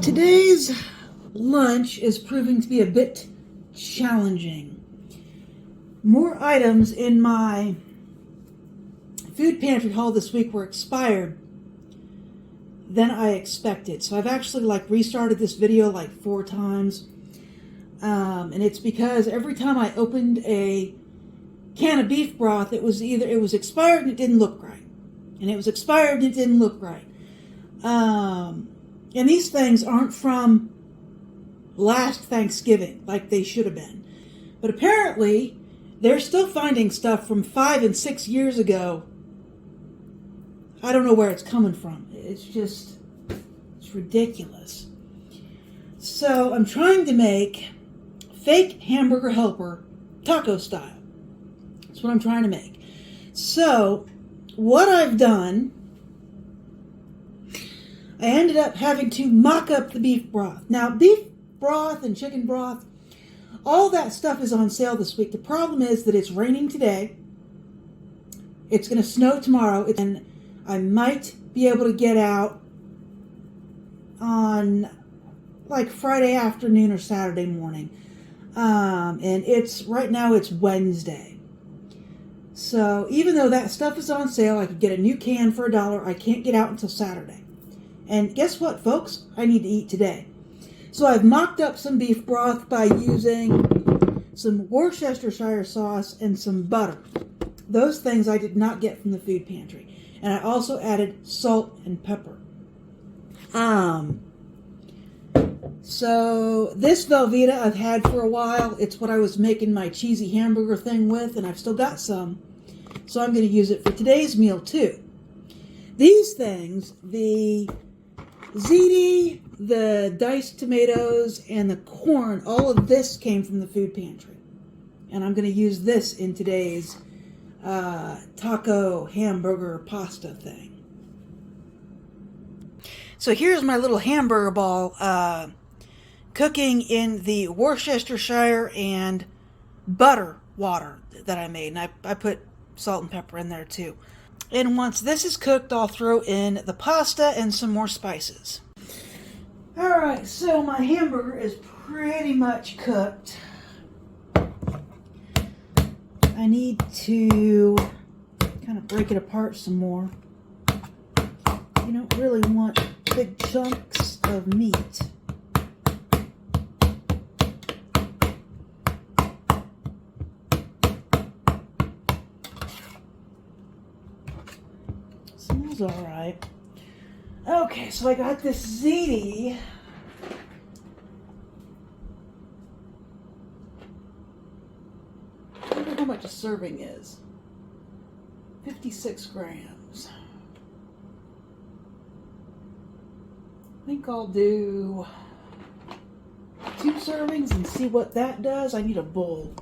Today's lunch is proving to be a bit challenging. More items in my food pantry haul this week were expired than I expected. So I've actually restarted this video 4 times. And it's because every time I opened a can of beef broth, it was expired and it didn't look right. And it was expired and it didn't look right. And these things aren't from last Thanksgiving like they should have been. But apparently, they're still finding stuff from 5 and 6 years ago. I don't know where it's coming from. It's ridiculous. So I'm trying to make fake hamburger helper taco style. That's what I'm trying to make. So what I've done, I ended up having to mock up the beef broth. Now, beef broth and chicken broth, all that stuff is on sale this week. The problem is that it's raining today. It's going to snow tomorrow. And I might be able to get out on Friday afternoon or Saturday morning. And right now it's Wednesday. So even though that stuff is on sale, I could get a new can for $1. I can't get out until Saturday. And guess what, folks? I need to eat today. So I've mocked up some beef broth by using some Worcestershire sauce and some butter. Those things I did not get from the food pantry. And I also added salt and pepper. So this Velveeta I've had for a while. It's what I was making my cheesy hamburger thing with, and I've still got some. So I'm going to use it for today's meal too. These things, the ziti, the diced tomatoes, and the corn, all of this came from the food pantry. And I'm going to use this in today's taco hamburger pasta thing. So here's my little hamburger ball cooking in the Worcestershire and butter water that I made. And I put salt and pepper in there too. And once this is cooked, I'll throw in the pasta and some more spices. Alright, so my hamburger is pretty much cooked. I need to kind of break it apart some more. You don't really want big chunks of meat. Smells alright. Okay, so I got this ziti. I wonder how much a serving is. 56 grams. I think I'll do 2 servings and see what that does. I need a bowl.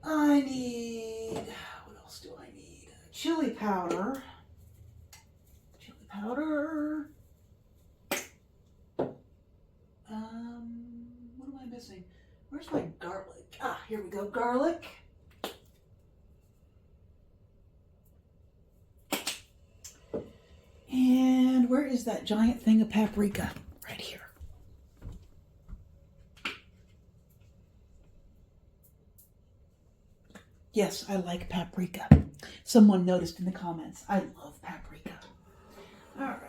I need, what else do I need? Chili powder. Chili powder. What am I missing? Where's my garlic? Ah, here we go, garlic. And where is that giant thing of paprika? Right here. Yes, I like paprika. Someone noticed in the comments. I love paprika. All right.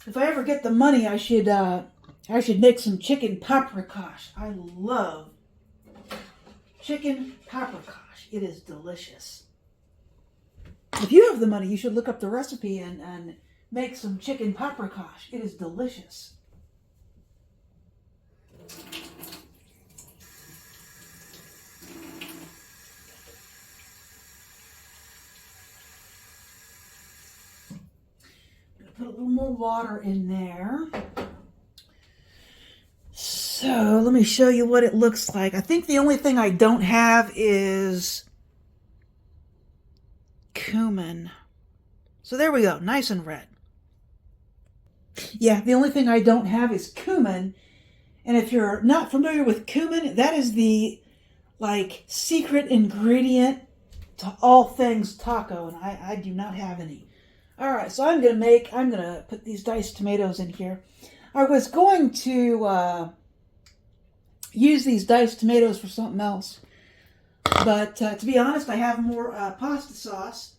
If I ever get the money, I should make some chicken paprikash. I love chicken paprikash. It is delicious. If you have the money, you should look up the recipe and make some chicken paprikash. It is delicious. Put a little more water in there. So let me show you what it looks like. I think the only thing I don't have is cumin. So there we go, nice and red. Yeah, the only thing I don't have is cumin. And if you're not familiar with cumin, that is the like secret ingredient to all things taco, and I do not have any. All right, so I'm gonna put these diced tomatoes in here. I was going to use these diced tomatoes for something else, but to be honest, I have more pasta sauce.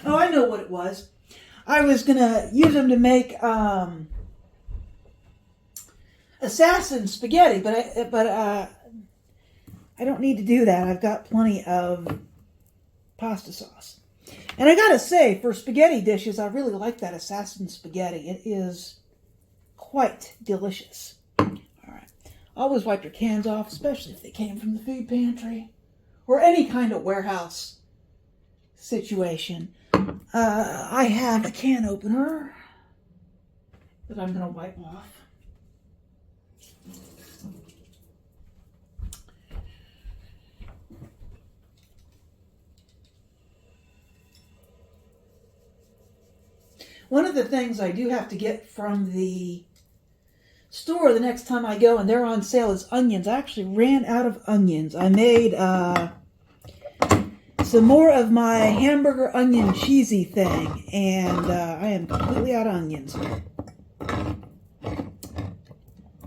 Oh, I know what it was. I was gonna use them to make assassin spaghetti, but I don't need to do that. I've got plenty of pasta sauce. And I gotta say, for spaghetti dishes, I really like that assassin spaghetti. It is quite delicious. All right. Always wipe your cans off, especially if they came from the food pantry or any kind of warehouse situation. I have a can opener that I'm going to wipe off. One of the things I do have to get from the store the next time I go and they're on sale is onions. I actually ran out of onions. I made some more of my hamburger onion cheesy thing, and I am completely out of onions.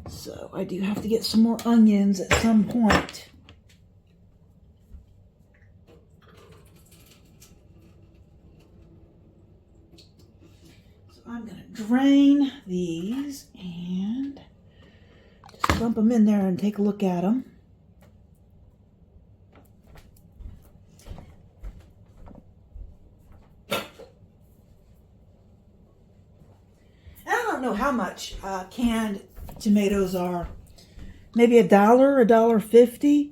So I do have to get some more onions at some point. I'm going to drain these and just dump them in there and take a look at them. I don't know how much canned tomatoes are. Maybe $1, $1.50.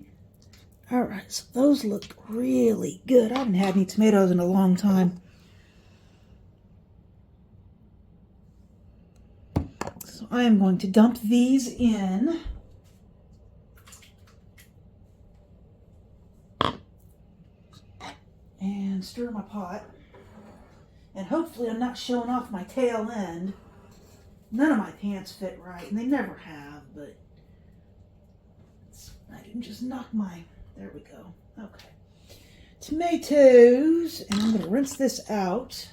All right, so those look really good. I haven't had any tomatoes in a long time. So I am going to dump these in. And stir my pot. And hopefully I'm not showing off my tail end. None of my pants fit right, and they never have, but I didn't just knock my, there we go. Okay. Tomatoes, and I'm going to rinse this out.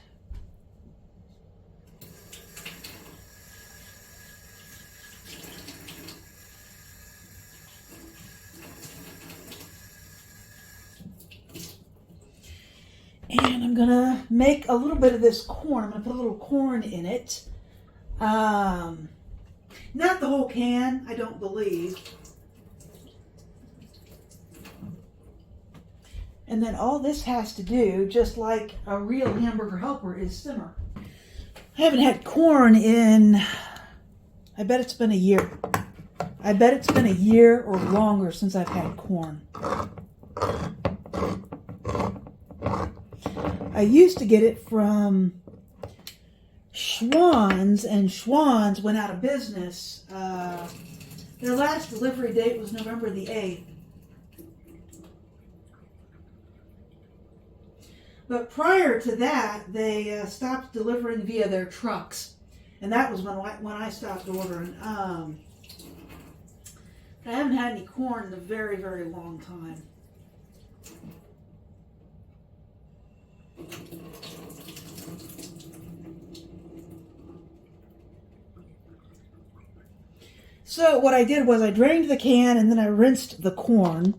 And I'm going to make a little bit of this corn. I'm going to put a little corn in it. Not the whole can, I don't believe. And then all this has to do, just like a real hamburger helper, is simmer. I haven't had corn in, I bet it's been a year. I bet it's been a year or longer since I've had corn. I used to get it from Schwann's, and Schwann's went out of business. Their last delivery date was November the 8th. But prior to that, they stopped delivering via their trucks. And that was when I stopped ordering. I haven't had any corn in a very, very long time. So what I did was I drained the can and then I rinsed the corn.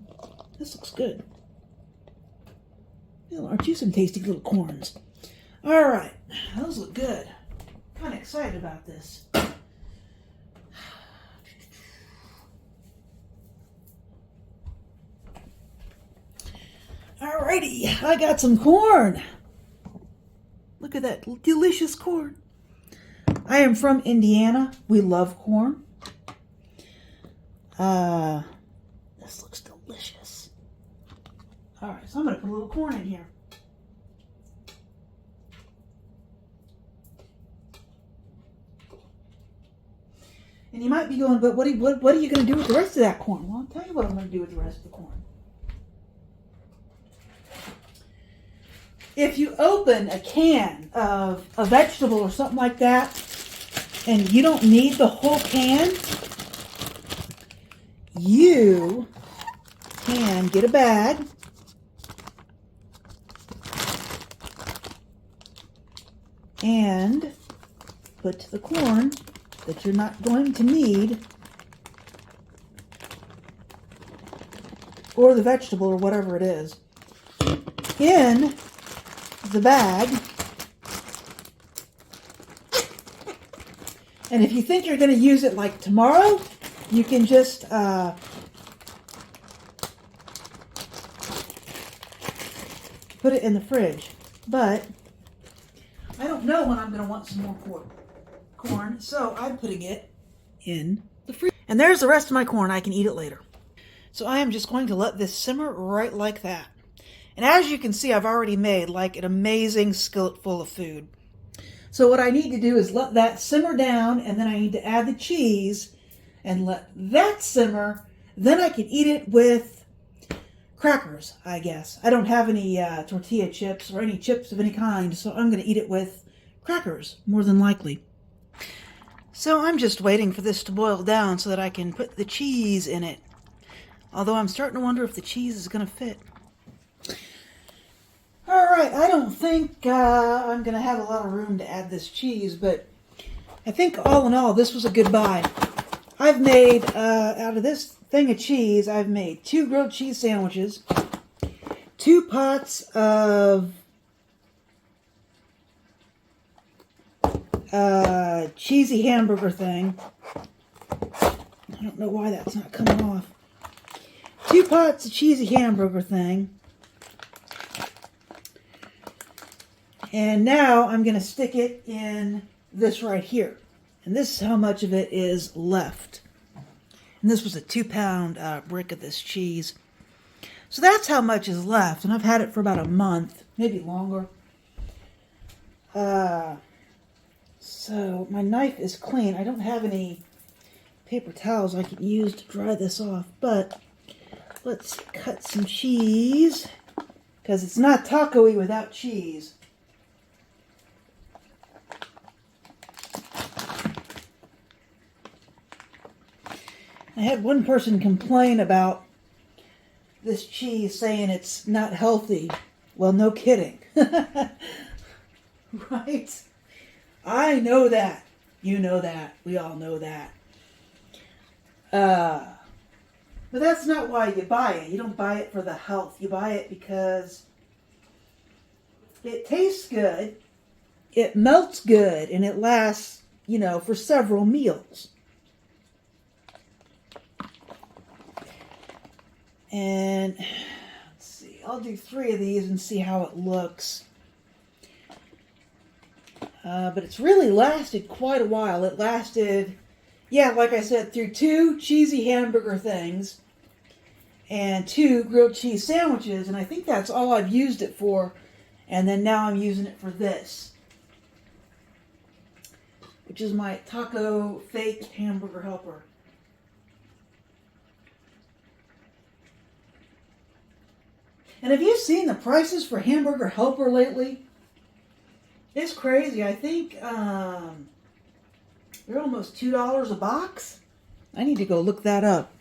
This looks good. Aren't you some tasty little corns? All right, those look good. Kind of excited about this. Alrighty, I got some corn. Look at that delicious corn. I am from Indiana. We love corn. This looks delicious. All right, so I'm going to put a little corn in here. And you might be going, but what are you going to do with the rest of that corn? Well, I'll tell you what I'm going to do with the rest of the corn. If you open a can of a vegetable or something like that, And you don't need the whole can. You can get a bag and put the corn that you're not going to need, or the vegetable or whatever it is, in the bag. And if you think you're going to use it like tomorrow, you can just put it in the fridge. But I don't know when I'm going to want some more corn, so I'm putting it in the fridge. And there's the rest of my corn. I can eat it later. So I am just going to let this simmer right like that. And as you can see, I've already made like an amazing skillet full of food. So what I need to do is let that simmer down, and then I need to add the cheese and let that simmer. Then I can eat it with crackers, I guess. I don't have any tortilla chips or any chips of any kind, so I'm going to eat it with crackers, more than likely. So I'm just waiting for this to boil down so that I can put the cheese in it. Although I'm starting to wonder if the cheese is going to fit. Alright, I don't think I'm going to have a lot of room to add this cheese, but I think all in all, this was a good buy. I've made, out of this thing of cheese, I've made 2 grilled cheese sandwiches, 2 pots of cheesy hamburger thing. I don't know why that's not coming off. 2 pots of cheesy hamburger thing. And now I'm going to stick it in this right here. And this is how much of it is left. And this was a 2-pound brick of this cheese. So that's how much is left. And I've had it for about a month, maybe longer. So my knife is clean. I don't have any paper towels I can use to dry this off. But let's cut some cheese, because it's not taco-y without cheese. I had one person complain about this cheese, saying it's not healthy. Well, no kidding. Right? I know that. You know that. We all know that. But that's not why you buy it. You don't buy it for the health. You buy it because it tastes good, it melts good, and it lasts, for several meals. And let's see, I'll do 3 of these and see how it looks. But it's really lasted quite a while. It lasted, like I said, through 2 cheesy hamburger things and 2 grilled cheese sandwiches. And I think that's all I've used it for. And then now I'm using it for this, which is my taco fake hamburger helper. And have you seen the prices for hamburger helper lately? It's crazy. I think they're almost $2 a box. I need to go look that up.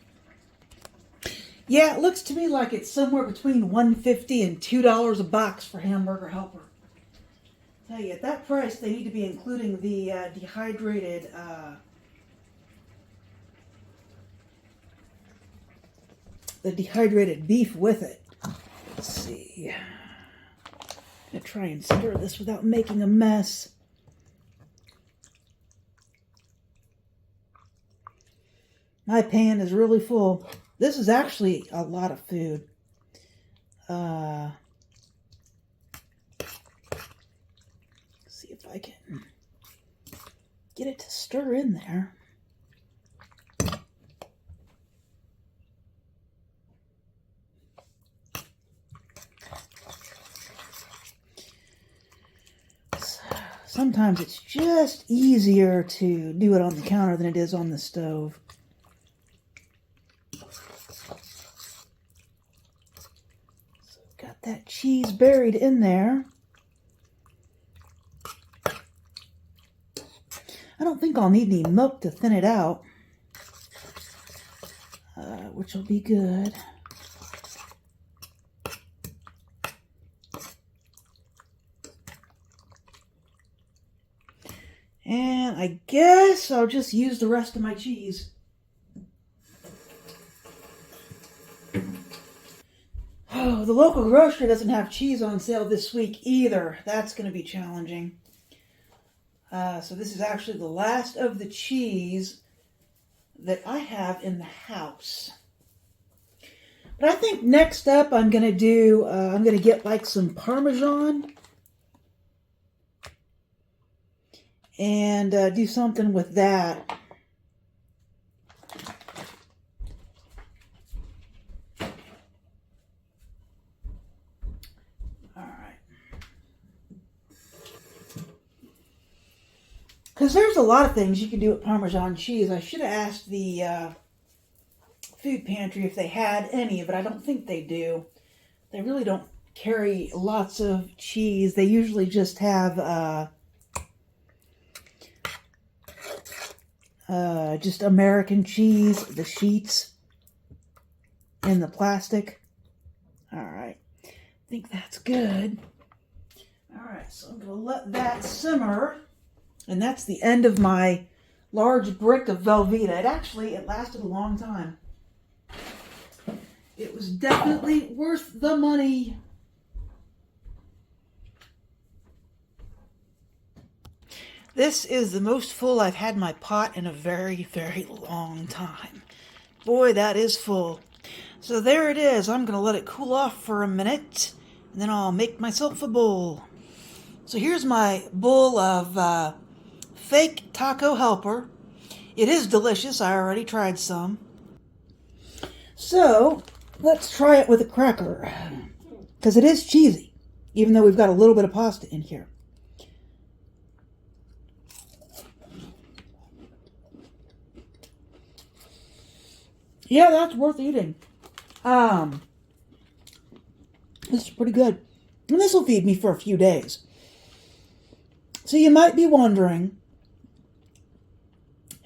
Yeah, it looks to me like it's somewhere between $1.50 and $2 a box for hamburger helper. Tell you, at that price, they need to be including the dehydrated beef with it. Let's see. I'm going to try and stir this without making a mess. My pan is really full. This is actually a lot of food. See if I can get it to stir in there. Sometimes it's just easier to do it on the counter than it is on the stove. So got that cheese buried in there. I don't think I'll need any milk to thin it out, which will be good. And I guess I'll just use the rest of my cheese. Oh, the local grocery doesn't have cheese on sale this week either. That's going to be challenging. So this is actually the last of the cheese that I have in the house. But I think next up I'm going to get like some Parmesan and do something with that. Because there's a lot of things you can do with Parmesan cheese. I should have asked the food pantry if they had any, but I don't think they do. They really don't carry lots of cheese. They usually just have just American cheese, the sheets in the plastic. All right. I think that's good. All right, so I'm going to let that simmer. And that's the end of my large brick of Velveeta. It lasted a long time. It was definitely worth the money. This is the most full I've had my pot in a very, very long time. Boy, that is full. So there it is. I'm going to let it cool off for a minute, and then I'll make myself a bowl. So here's my bowl of fake taco helper. It is delicious. I already tried some. So let's try it with a cracker, because it is cheesy, even though we've got a little bit of pasta in here. Yeah, that's worth eating. This is pretty good. And this will feed me for a few days. So you might be wondering,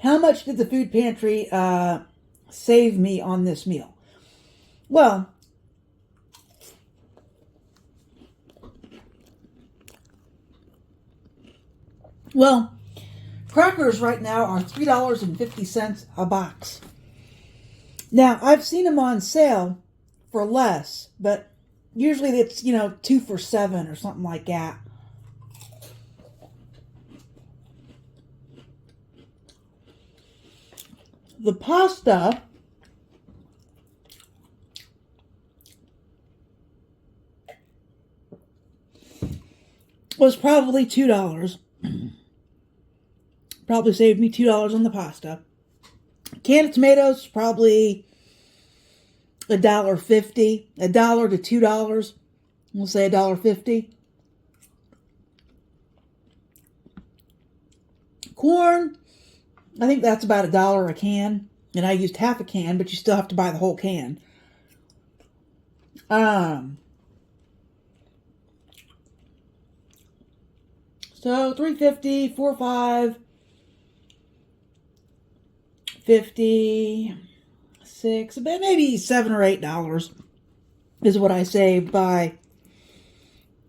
how much did the food pantry save me on this meal? Well, crackers right now are $3.50 a box. Now, I've seen them on sale for less, but usually it's, 2 for $7 or something like that. The pasta was probably $2. Probably saved me $2 on the pasta. Can of tomatoes, probably $1.50. $1 to $2. We'll say $1.50. Corn, I think that's about $1 a can. And I used half a can, but you still have to buy the whole can. So $3.50, $4, $5, $50, $6, but maybe $7 or $8 is what I saved by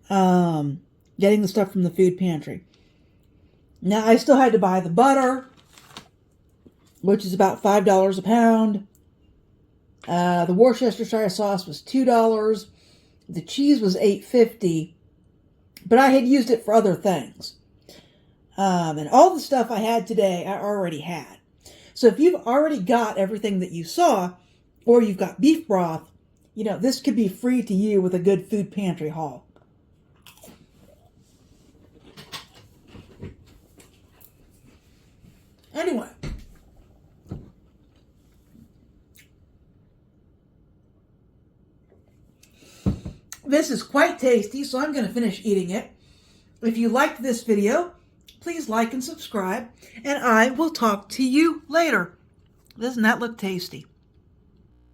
getting the stuff from the food pantry. Now, I still had to buy the butter, which is about $5 a pound. The Worcestershire sauce was $2. The cheese was $8.50, but I had used it for other things. And all the stuff I had today, I already had. So if you've already got everything that you saw, or you've got beef broth, this could be free to you with a good food pantry haul. Anyway. This is quite tasty, so I'm going to finish eating it. If you liked this video, please like and subscribe, and I will talk to you later. Doesn't that look tasty?